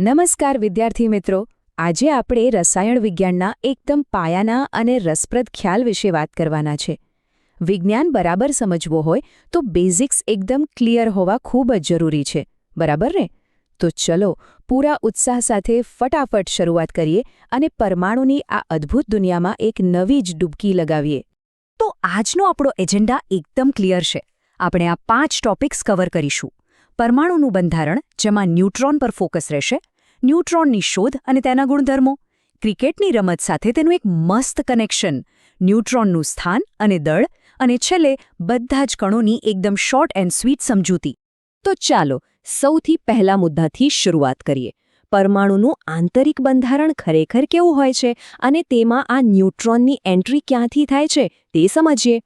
નમસ્કાર વિદ્યાર્થી મિત્રો, આજે આપણે રસાયણ વિજ્ઞાનના એકદમ પાયાના અને રસપ્રદ ખ્યાલ વિશે વાત કરવાના છે. વિજ્ઞાન બરાબર સમજવો હોય તો બેઝિક્સ એકદમ ક્લિયર હોવા ખૂબ જ જરૂરી છે, બરાબર ને? તો ચલો પૂરા ઉત્સાહ સાથે ફટાફટ શરૂઆત કરીએ અને પરમાણુની આ અદ્ભુત દુનિયામાં એક નવી જ ડૂબકી લગાવીએ. તો આજનો આપણો એજન્ડા એકદમ ક્લિયર છે. આપણે આ 5 ટોપિક્સ કવર કરીશું. પરમાણુનું બંધારણ, જેમાં ન્યુટ્રોન પર ફોકસ રહેશે, ન્યુટ્રોનની શોધ અને તેના ગુણધર્મો, ક્રિકેટની રમત સાથે તેનું એક મસ્ત કનેક્શન, ન્યુટ્રોનનું સ્થાન અને દળ, અને છેલ્લે બધા જ કણોની એકદમ શોર્ટ એન્ડ સ્વીટ સમજૂતી. તો ચાલો સૌથી પહેલા મુદ્દાથી શરૂઆત કરીએ. પરમાણુનું આંતરિક બંધારણ ખરેખર કેવું હોય છે અને તેમાં આ ન્યુટ્રોનની એન્ટ્રી ક્યાંથી થાય છે તે સમજીએ.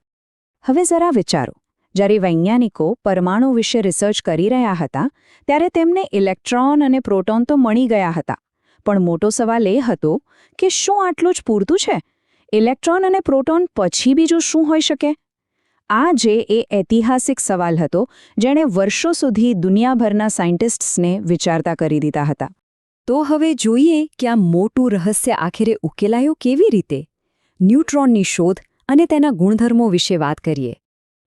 હવે જરા વિચારો, જ્યારે વૈજ્ઞાનિકો પરમાણુ વિશે રિસર્ચ કરી રહ્યા હતા ત્યારે તેમને ઇલેક્ટ્રોન અને પ્રોટોન તો મળી ગયા હતા, પણ મોટો સવાલ એ હતો કે શું આટલું જ પૂરતું છે? ઇલેક્ટ્રોન અને પ્રોટોન પછી બીજું શું હોઈ શકે? આ જે એ ઐતિહાસિક સવાલ હતો જેણે વર્ષો સુધી દુનિયાભરના સાયન્ટિસ્ટ્સને વિચારતા કરી દીધા હતા. તો હવે જોઈએ કે આ મોટું રહસ્ય આખરે ઉકેલાયું કેવી રીતે. ન્યુટ્રોનની શોધ અને તેના ગુણધર્મો વિશે વાત કરીએ.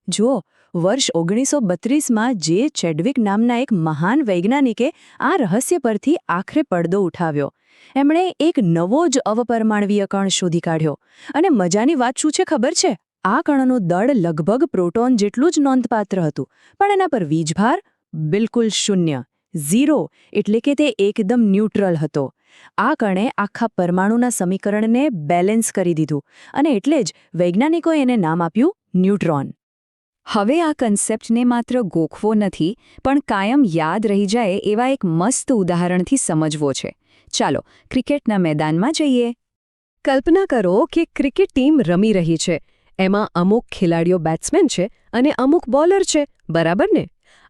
જુઓ, વર્ષ 1932માં જે ચેડવિક નામના એક મહાન વૈજ્ઞાનિકે આ રહસ્ય પરથી આખરે પડદો ઉઠાવ્યો. એમણે એક નવો જ અવપરમાણવીય કણ શોધી કાઢ્યો. અને મજાની વાત શું છે ખબર છે? આ કણનું દળ લગભગ પ્રોટોન જેટલું જ નોંધપાત્ર હતું, પણ એના પર વીજભાર બિલકુલ શૂન્ય, 0, એટલે કે તે એકદમ ન્યુટ્રલ હતો. આ કણે આખા પરમાણુના સમીકરણને બેલેન્સ કરી દીધું, અને એટલે જ વૈજ્ઞાનિકોએ એને નામ આપ્યું ન્યુટ્રોન. હવે આ કન્સેપ્ટને માત્ર ગોખવો નથી, પણ કાયમ યાદ રહી જાય એવા એક મસ્ત ઉદાહરણથી સમજવો છે. ચાલો ક્રિકેટના મેદાનમાં જઈએ. કલ્પના કરો કે ક્રિકેટ ટીમ રમી રહી છે. એમાં અમુક ખેલાડીઓ બેટ્સમેન છે અને અમુક બોલર છે, બરાબર ને?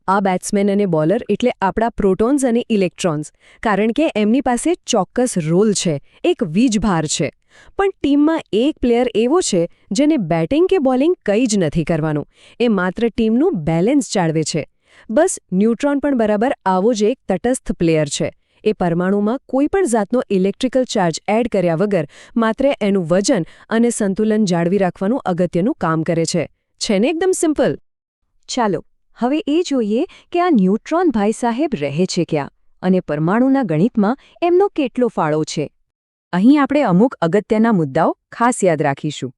આ બેટ્સમેન અને બોલર એટલે આપણા પ્રોટોન્સ અને ઇલેક્ટ્રોન્સ, કારણ કે એમની પાસે ચોક્કસ રોલ છે, એક વીજભાર છે. પણ ટીમમાં એક પ્લેયર એવો છે જેને બેટિંગ કે બોલિંગ કંઈ જ નથી કરવાનું. એ માત્ર ટીમનું બેલેન્સ જાળવે છે. બસ ન્યુટ્રોન પણ બરાબર આવો જ એક તટસ્થ પ્લેયર છે. એ પરમાણુમાં કોઈ પણ જાતનો ઇલેક્ટ્રિકલ ચાર્જ એડ કર્યા વગર માત્ર એનું વજન અને સંતુલન જાળવી રાખવાનું અગત્યનું કામ કરે છે. છે ને એકદમ સિમ્પલ? ચાલો હવે એ જોઈએ કે આ ન્યુટ્રોન ભાઈ સાહેબ રહે છે ક્યાં અને પરમાણુના ગણિતમાં એમનો કેટલો ફાળો છે. અહીં આપણે અમુક અગત્યના મુદ્દાઓ ખાસ યાદ રાખીશું.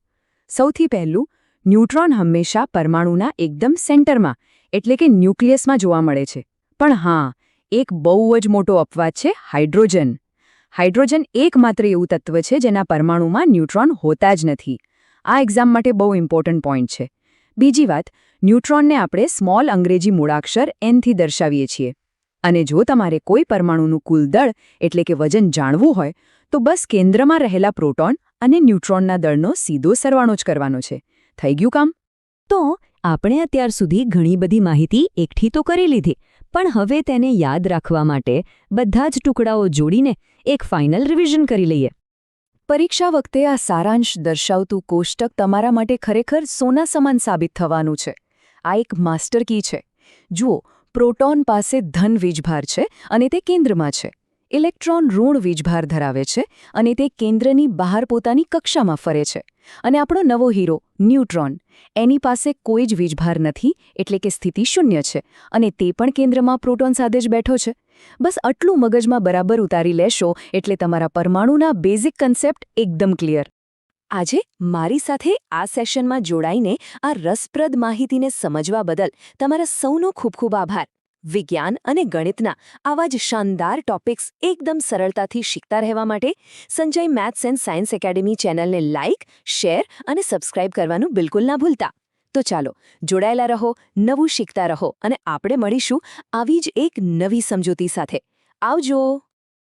સૌથી પહેલું, ન્યુટ્રોન હંમેશા પરમાણુના એકદમ સેન્ટરમાં, એટલે કે ન્યુક્લિયસમાં જોવા મળે છે. પણ હા, એક બહુ જ મોટો અપવાદ છે હાઇડ્રોજન. હાઇડ્રોજન એકમાત્ર એવું તત્વ છે જેના પરમાણુમાં ન્યુટ્રોન હોતા જ નથી. આ એક્ઝામ માટે બહુ ઇમ્પોર્ટન્ટ પોઈન્ટ છે. બીજી વાત, ન્યુટ્રોનને આપણે સ્મોલ અંગ્રેજી મૂળાક્ષર N થી દર્શાવીએ છીએ. અને જો તમારે કોઈ પરમાણુનું કુલ દળ એટલે કે વજન જાણવું હોય તો બસ કેન્દ્રમાં રહેલા પ્રોટોન અને ન્યુટ્રોનના દળનો સીધો સરવાળો જ કરવાનો છે. થઈ ગયું કામ? તો આપણે અત્યાર સુધી ઘણી બધી માહિતી એકઠી તો કરી લીધી, પણ હવે તેને યાદ રાખવા માટે બધા જ ટુકડાઓ જોડીને એક ફાઇનલ રિવિઝન કરી લઈએ. પરીક્ષા વખતે આ સારાંશ દર્શાવતું કોષ્ટક તમારા માટે ખરેખર સોના સમાન સાબિત થવાનું છે. આ એક માસ્ટર કી છે. જુઓ, પ્રોટોન પાસે ધન વીજભાર છે અને તે કેન્દ્રમાં છે. ઇલેક્ટ્રોન ઋણ વીજભાર ધરાવે છે અને તે કેન્દ્રની બહાર પોતાની કક્ષામાં ફરે છે. અને આપણો નવો હીરો ન્યુટ્રોન, એની પાસે કોઈ જ વીજભાર નથી, એટલે કે સ્થિતિ શૂન્ય છે, અને તે પણ કેન્દ્રમાં પ્રોટોન સાથે જ બેઠો છે. બસ આટલું મગજમાં બરાબર ઉતારી લેશો એટલે તમારા પરમાણુના બેઝિક કન્સેપ્ટ એકદમ ક્લિયર. આજે મારી સાથે આ સેશનમાં જોડાઈને આ રસપ્રદ માહિતીને સમજવા બદલ તમારા સૌનો ખૂબ ખૂબ આભાર. વિજ્ઞાન અને ગણિતના આવા જ શાનદાર ટોપિક્સ એકદમ સરળતાથી શીખતા રહેવા માટે Sanjay maths and science academy ચેનલને લાઇક, શેર અને સબસ્ક્રાઇબ કરવાનું બિલકુલ ના ભૂલતા. તો ચાલો જોડાયેલા રહો, નવું શીખતા રહો, અને આપણે મળીશું આવી જ એક નવી સમજૂતી સાથે. આવજો.